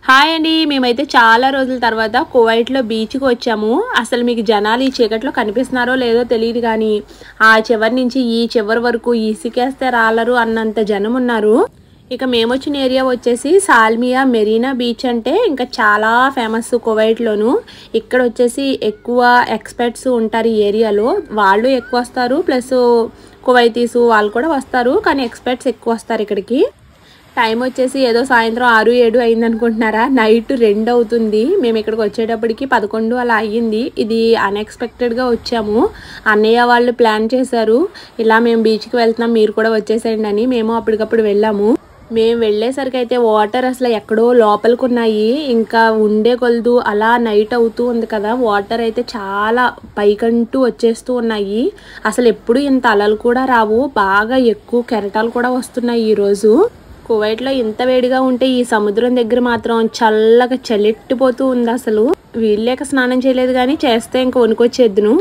Hi అండి, మేమైతే చాలా రోజుల తర్వాత కువైట్లో బీచ్కి వచ్చాము. అసలు మీకు జనాలు ఈ చీకట్లో కనిపిస్తున్నారో లేదో తెలియదు, కానీ ఆ చివరి నుంచి ఈ చివరి వరకు ఇసుకేస్తే రాలరు అన్నంత జనం ఉన్నారు. ఇక మేము వచ్చిన ఏరియా వచ్చేసి సాల్మియా మెరీనా బీచ్ అంటే ఇంకా చాలా ఫేమస్ కువైట్లోను. ఇక్కడ వచ్చేసి ఎక్కువ ఎక్స్పర్ట్స్ ఉంటారు ఈ ఏరియాలో, వాళ్ళు ఎక్కువ వస్తారు. ప్లస్ కువైతీస్ వాళ్ళు కూడా వస్తారు, కానీ ఎక్స్పర్ట్స్ ఎక్కువ వస్తారు ఇక్కడికి. టైం వచ్చేసి ఏదో సాయంత్రం 6-7 అయింది అనుకుంటున్నారా, నైట్ 2 అవుతుంది. మేము ఇక్కడికి వచ్చేటప్పటికి 11 అలా అయ్యింది. ఇది అన్ఎక్స్పెక్టెడ్గా వచ్చాము. అన్నయ్య వాళ్ళు ప్లాన్ చేశారు, ఇలా మేము బీచ్కి వెళ్తున్నాం మీరు కూడా వచ్చేసేయండి అని. మేము అప్పటికప్పుడు వెళ్ళాము. మేము వెళ్ళేసరికి అయితే వాటర్ అసలు ఎక్కడో లోపలికి ఉన్నాయి. ఇంకా ఉండే కొలదు అలా నైట్ అవుతూ ఉంది కదా, వాటర్ అయితే చాలా పైకంటూ వచ్చేస్తూ ఉన్నాయి. అసలు ఎప్పుడు ఇంత అలలు కూడా రావు, బాగా ఎక్కువ కెరటాలు కూడా వస్తున్నాయి ఈరోజు. కువైట్లో ఇంత వేడిగా ఉంటే ఈ సముద్రం దగ్గర మాత్రం చల్లగా చల్లెట్టిపోతూ ఉంది. అసలు వీళ్ళేక స్నానం చేయలేదు, కానీ చేస్తే ఇంక వణుకొచ్చేద్దును.